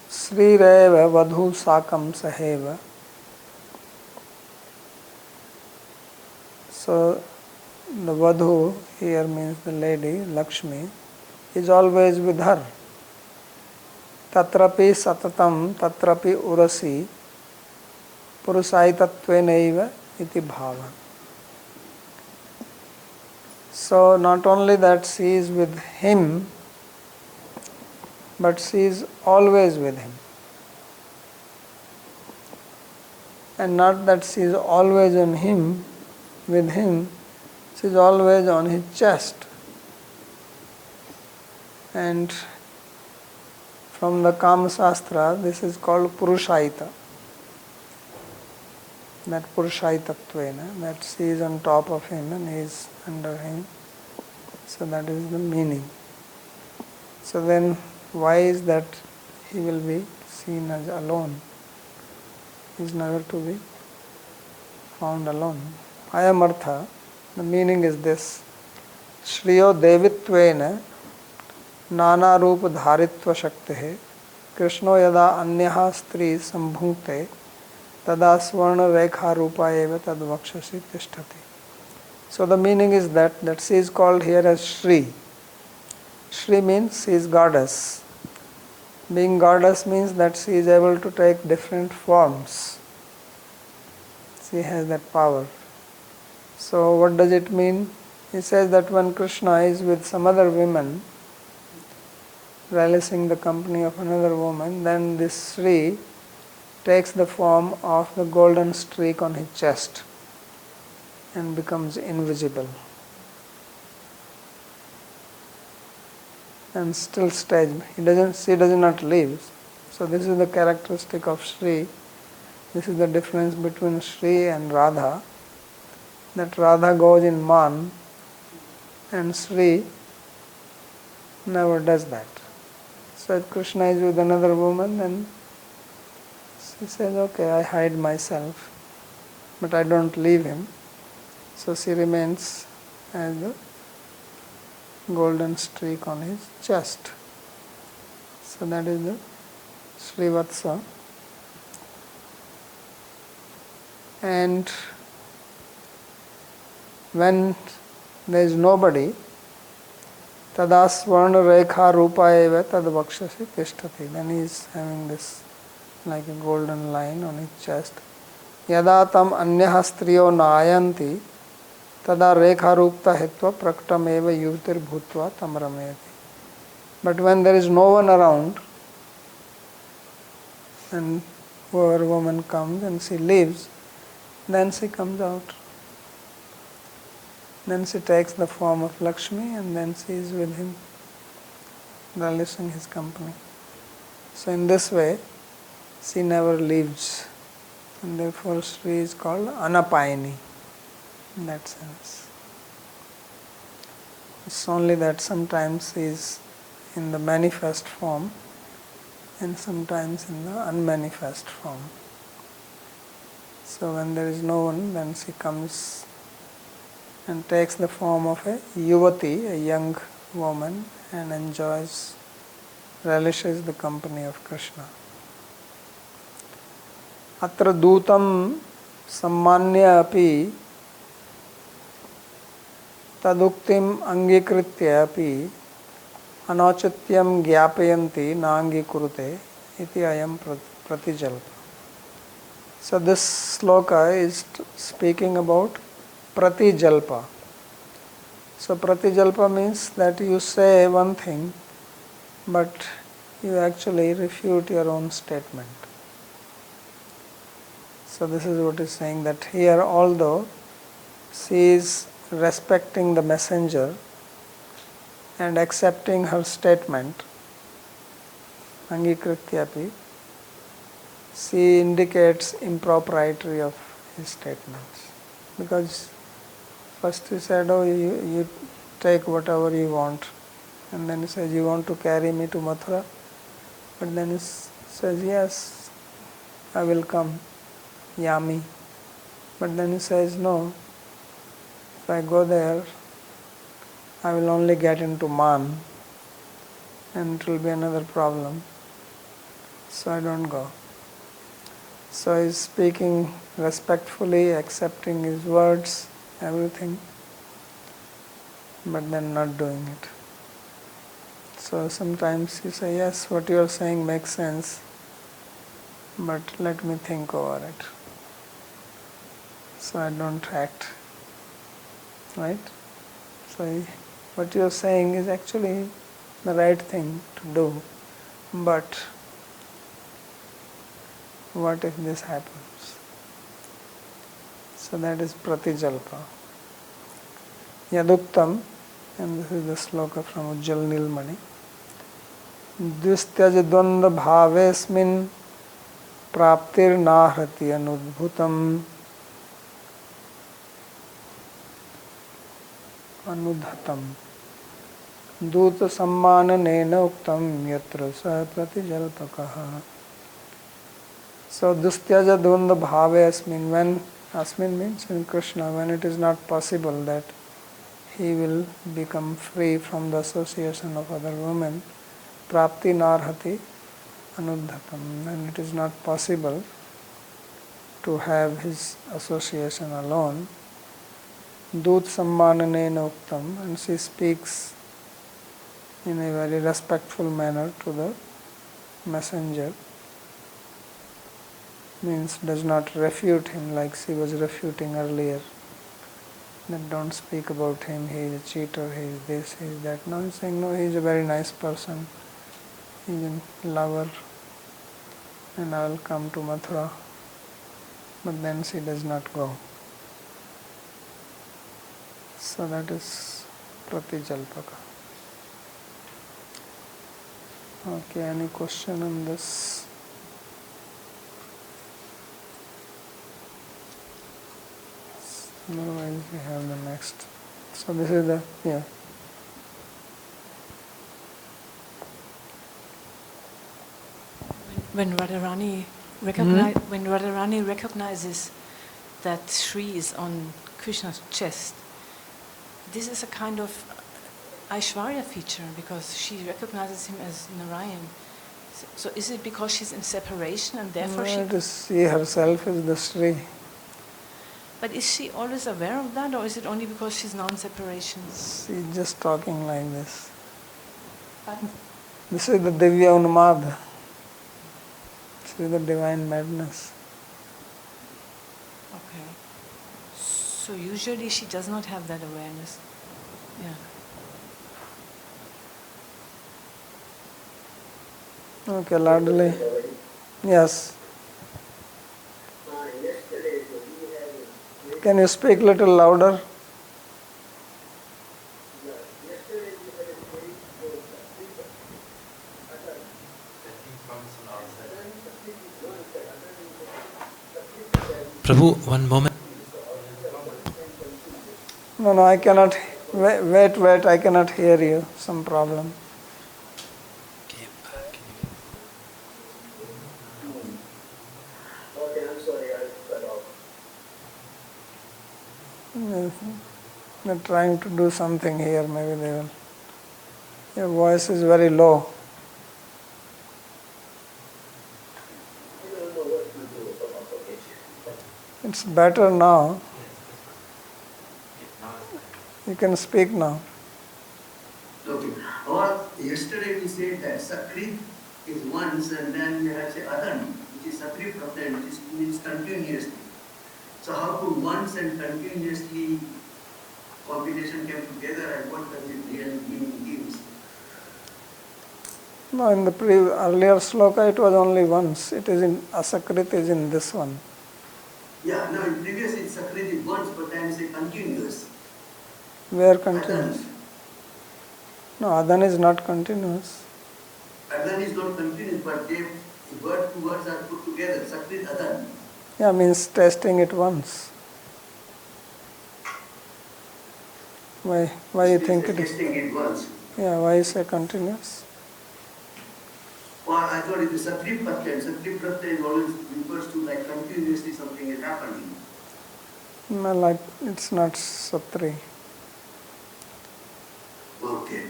Srireva Vadhu Sakam Saheva. So, the Vadhu here means the lady, Lakshmi, is always with her. Tatrapi Satatam Tatrapi Urasi Purusaitatvenaiva iti bhava. So, not only that she is with him, but she is always with him. And not that she is always on him, with him, she is always on his chest. And from the Kama Shastra, this is called Purushaita. That Purushaitattvena, that she is on top of him and he is under him. So that is the meaning. So then, why is that he will be seen as alone? He is never to be found alone. Ayamartha, the meaning is this: Shriyo Devitvena Nana Rupa Dharitva Shakti Krishno Yada Anyaha Stri Sambhukte Tada Svarna Rekha Rupa Eva Tad Vakshasi Tishtati. So the meaning is that she is called here as Shri. Shri means she is goddess. Being goddess means that she is able to take different forms. She has that power. So what does it mean? He says that when Krishna is with some other women, relishing the company of another woman, then this Shri takes the form of the golden streak on his chest and becomes invisible. And still stays. She does not leave. So this is the characteristic of Shri. This is the difference between Shri and Radha. That Radha goes in man and Shri never does that. So if Krishna is with another woman, then she says, okay, I hide myself, but I don't leave him. So she remains as the golden streak on his chest. So that is the Srivatsa. And when there is nobody, Tada Svarna Rekha Rupa Eva Tad Vakshasi Tishtati. Then he is having this like a golden line on his chest. Yada tam anyaha striyo nayanti tada rekha rupta hetva praktam eva yuvatir bhutva tam rameti. But when there is no one around, and whoever woman comes and she leaves, then she comes out. Then she takes the form of Lakshmi and then she is with him, relishing his company. So in this way, she never leaves, and therefore Shri is called Anapayani in that sense. It's only that sometimes she is in the manifest form and sometimes in the unmanifest form. So when there is no one, then she comes and takes the form of a yuvati, a young woman, and enjoys, relishes the company of Krishna. Atra dutam sammanya api taduktim angikritya api anachatyam gyāpayanti nāngikurute iti ayam pratijalpa. So this sloka is speaking about pratijalpa. So pratijalpa means that you say one thing, but you actually refute your own statement. So this is what is saying, that here, although she is respecting the messenger and accepting her statement, angikrityapi, she indicates impropriety of his statements. Because first he said, oh, you take whatever you want. And then he says, you want to carry me to Mathura? But then he says, yes, I will come, yami. But then he says, no, if I go there, I will only get into man, and it will be another problem. So I don't go. So he is speaking respectfully, accepting his words, everything, but then not doing it. So sometimes you say, yes, what you are saying makes sense, but let me think over it. So I don't act. Right? So what you are saying is actually the right thing to do, but what if this happens? So that is pratijalpa. Yaduktam, and this is the sloka from Ujjal Nilmani. Dvistyaja dvanda bhavesmin praptir nahrati anudbhutam anudhatam dūta sammananena uktam yatra sa pratijalpakaha. So dustyaja dvanda bhave asmin, when asmin means in Krishna, when it is not possible that he will become free from the association of other women, prapti narhati anudhatam, when it is not possible to have his association alone, dūt sammananena uktam, and she speaks in a very respectful manner to the messenger, means does not refute him like she was refuting earlier, that don't speak about him, he is a cheater, he is this, he is that. No, he is saying, no, he is a very nice person, he is a lover, and I will come to Mathura. But then she does not go. So that is pratijalpaka. Okay, any question on this? Otherwise we have the next. So this is the, yeah. When Radharani recognizes that Shri is on Krishna's chest, this is a kind of Aishwarya feature, because she recognizes him as Narayan. So is it because she's in separation and therefore she herself is the Shri. But is she always aware of that, or is it only because she's now in separation? She's just talking like this. Pardon? This is the Divya Unmad. This is the divine madness. Okay. So usually she does not have that awareness. Yeah. Okay, Ladli. Yes. Can you speak a little louder? Prabhu, one moment. No, I cannot. Wait, I cannot hear you. Some problem. Okay, I'm sorry, I cut off. They're trying to do something here, maybe they will. Your voice is very low. I don't know what to do from application. It's better now. You can speak now. Okay. Or yesterday we said that Sakrit is once and then we have say Adan, which is Sakrit Pratyay, which means continuously. So how could once and continuously combination came together and what does it really mean gives? No, in the earlier sloka it was only once. It is in Asakrit is in this one. Yeah, no, in previous it's Sakrit is once, but then it's a continuous. Where continuous? Adan. No, Adan is not continuous. Adan is not continuous, but they word to words are put together. Sakrit Adan. Yeah, means testing it once. Why you think it is? Testing it once. Yeah, why you say continuous? Or I thought it is Sakrit Pratyay. Sakrit Pratyay always refers to like continuously something is happening. No, like it's not Satri. Okay.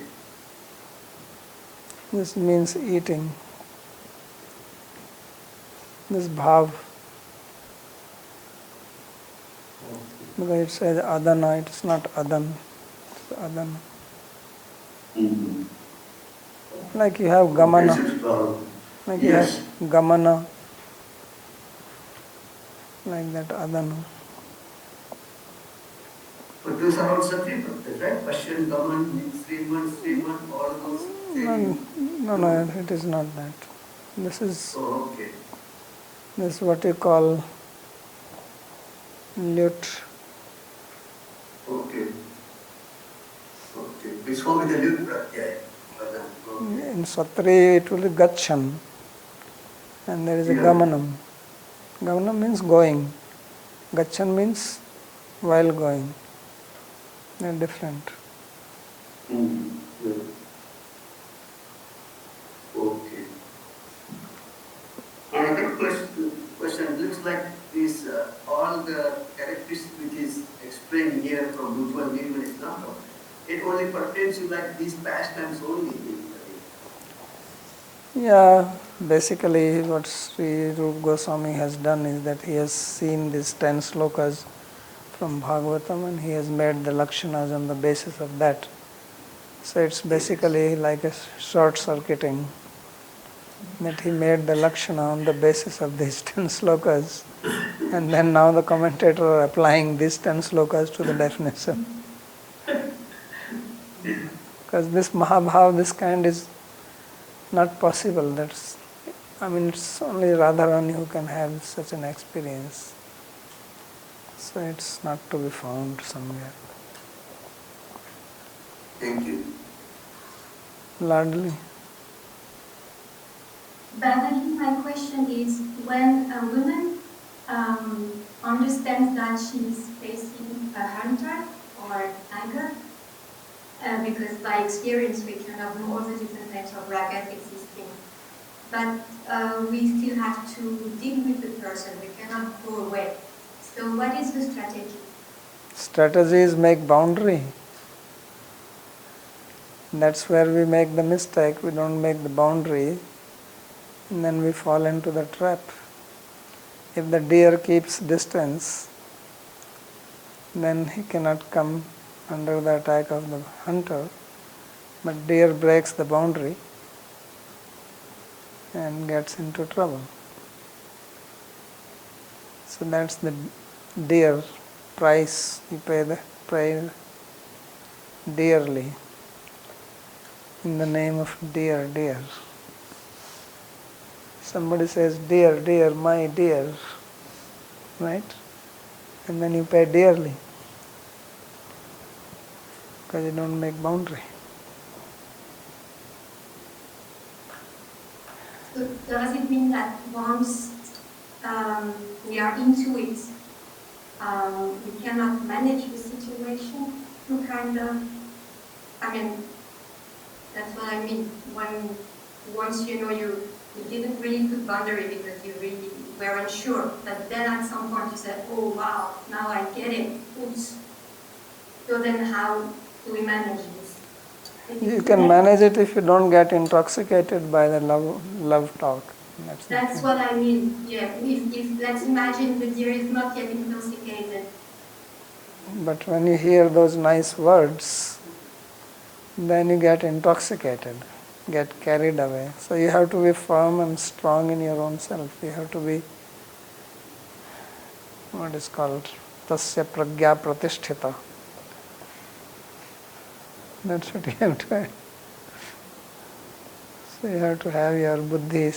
This means eating. This bhav. Because it says adana, it's not adan. It's adana. Mm-hmm. Like you have gamana. Like you Yes. have gamana. Like that adana. But those are all Sakrit Pratyay, right? Pasyan, Gaman, Śrīmad, all those same. No, it is not that. This is Oh, okay. what you call lut. Okay. Okay. This form is the Lut Pratyay. Okay. In Satri it will be gachan. And there is a Yeah. gamanam. Gamanam means going. Gachan means while going. They are different. Mm-hmm. Yeah. Okay. Another question. Looks like this all the characteristics which is explained here from Mutual Nirman is not. It only pertains to like these pastimes only. Yeah, basically what Sri Rupa Goswami has done is that he has seen these 10 slokas from Bhagavatam and he has made the lakshanas on the basis of that. So it's basically like a short circuiting, that he made the lakshana on the basis of these 10 slokas and then now the commentator are applying these 10 slokas to the definition. Because this Mahabhav, this kind is not possible. It's only Radharani who can have such an experience. So it's not to be found somewhere. Thank you. Ladli. Babaji, my question is, when a woman understands that she is facing a hunter or tiger, because by experience we cannot know all the different types of ragas existing, but we still have to deal with the person, we cannot go away. So what is the strategy? Strategy is make boundary. That's where we make the mistake. We don't make the boundary and then we fall into the trap. If the deer keeps distance, then he cannot come under the attack of the hunter, but deer breaks the boundary and gets into trouble. So that's the deer price. You pay dearly in the name of dear. Somebody says, dear, my dear, right? And then you pay dearly because you don't make boundary. So does it mean that once we are into it, we cannot manage the situation to kind of, that's what I mean. Once you know you didn't really put boundary because you really weren't sure. But then at some point you said, oh wow, now I get it. Oops. So then how do we manage this? You can manage it if you don't get intoxicated by the love talk. That's what I mean. Yeah. If let's imagine the deer is not yet intoxicated. But when you hear those nice words, then you get intoxicated, get carried away. So you have to be firm and strong in your own self. You have to be what is called tasya pragya pratisthita. That's what you have to have. So you have to have your buddhi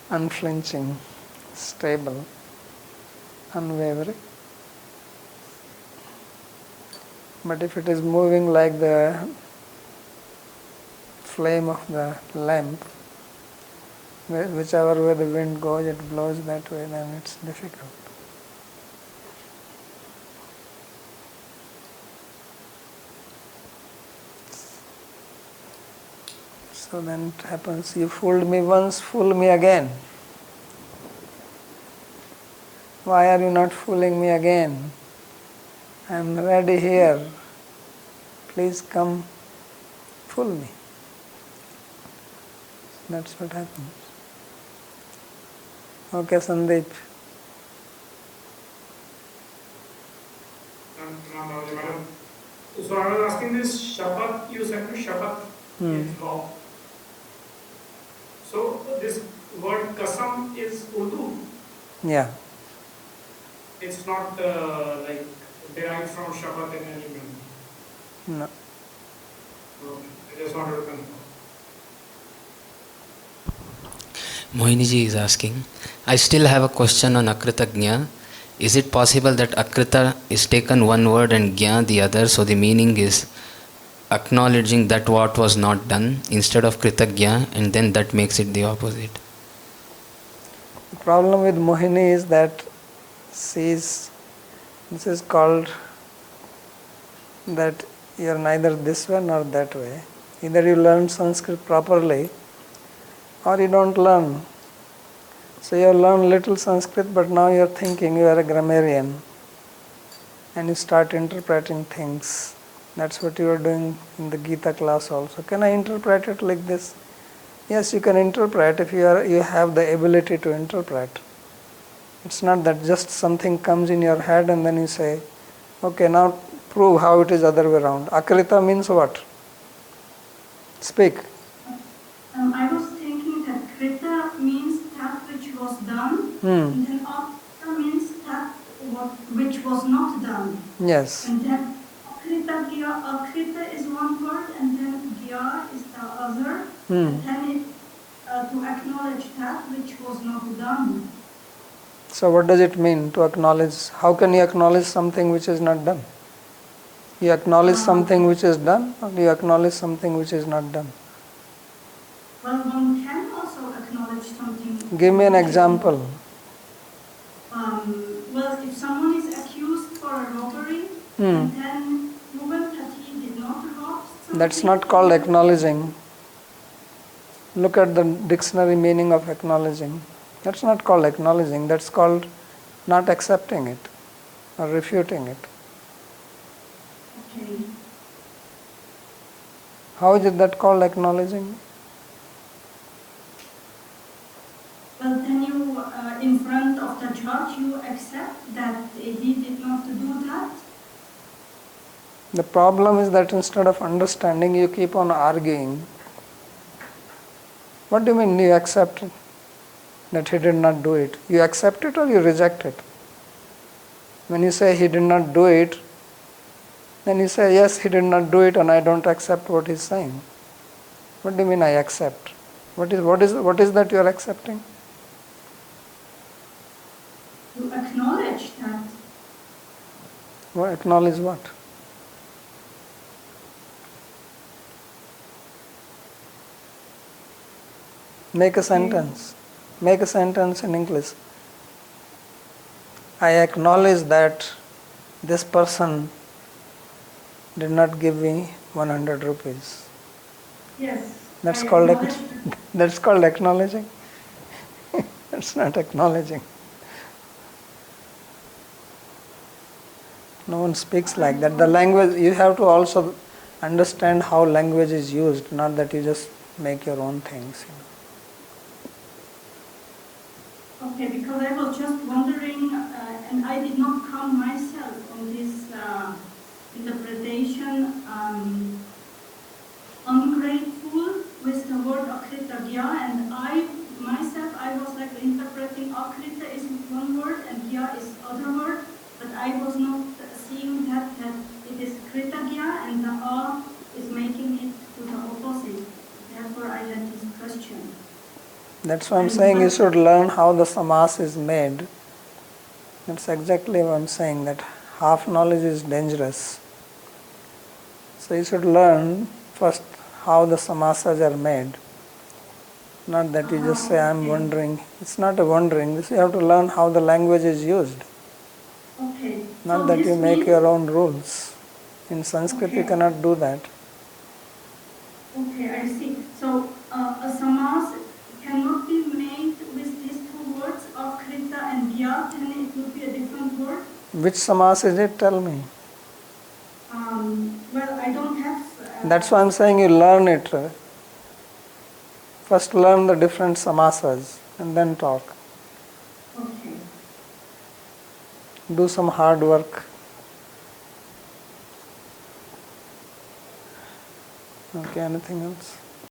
unflinching, stable, unwavering. But if it is moving like the flame of the lamp, whichever way the wind goes, it blows that way, then it's difficult. So then it happens, you fooled me once, fool me again. Why are you not fooling me again? I am ready here. Please come fool me. That's what happens. Okay, Sandeep. So I was asking this Shabbat, you said Shabbat is law. So this word Kasam is Urdu? Yeah. It's not like derived from Shabbat in any way? No. Okay. I just wanted to confirm. Mohiniji is asking, I still have a question on Akritagnya. Is it possible that Akrita is taken one word and Gya the other, so the meaning is acknowledging that what was not done instead of Kritagya, and then that makes it the opposite? The problem with Mohini is that this is called that you are neither this way nor that way. Either you learn Sanskrit properly or you don't learn. So you learn little Sanskrit, but now you are thinking you are a grammarian and you start interpreting things. That's what you are doing in the Gita class also. Can I interpret it like this? Yes, you can interpret if you have the ability to interpret. It's not that just something comes in your head and then you say, okay, now prove how it is other way around. Akrita means what? Speak. I was thinking that Krita means that which was done, and then Akrita means that which was not done. Yes. And then Akrita is one word, and then Gya is the other. And then it to acknowledge that which was not done. So what does it mean to acknowledge? How can you acknowledge something which is not done? You acknowledge something which is done, or you acknowledge something which is not done? Well, one can also acknowledge something. Give me an example. Well, if someone is accused for a robbery, and then proven that he did not rob something. That's not called acknowledging. Look at the dictionary meaning of acknowledging. That's not called acknowledging. That's called not accepting it or refuting it. Okay. How is it that called acknowledging? Well, then you, in front of the judge, you accept that he did not do that. The problem is that instead of understanding, you keep on arguing. What do you mean you accept it? That he did not do it? You accept it or you reject it? When you say he did not do it, then you say, yes, he did not do it and I don't accept what he's saying. What do you mean I accept? What is that you are accepting? You acknowledge that. Well, acknowledge what? Make a sentence. Make a sentence in English. I acknowledge that this person did not give me 100 rupees. Yes. That's called acknowledging. It's not acknowledging. No one speaks like that. The language, you have to also understand how language is used, not that you just make your own things. Okay, because I was just wondering, and I did not come myself on this interpretation, ungrateful with the word akritagya, and I myself, I was like interpreting akrita is one word and gya is other word, but I was not seeing that it is kritagya and the a is making it to the opposite. Therefore I had this question. That's why I'm saying you should learn how the samas is made. That's exactly what I'm saying, that half knowledge is dangerous. So you should learn first how the samasas are made. Not that you just say, I'm wondering. It's not a wondering. You have to learn how the language is used. Okay. Not so that you make means, your own rules. In Sanskrit you cannot do that. Okay, I see. So a samas cannot be made with these two words, akrita and gya, then it would be a different word? Which samas is it? Tell me. Well, I don't have... That's why I'm saying you learn it. First learn the different samasas and then talk. Okay. Do some hard work. Okay, anything else?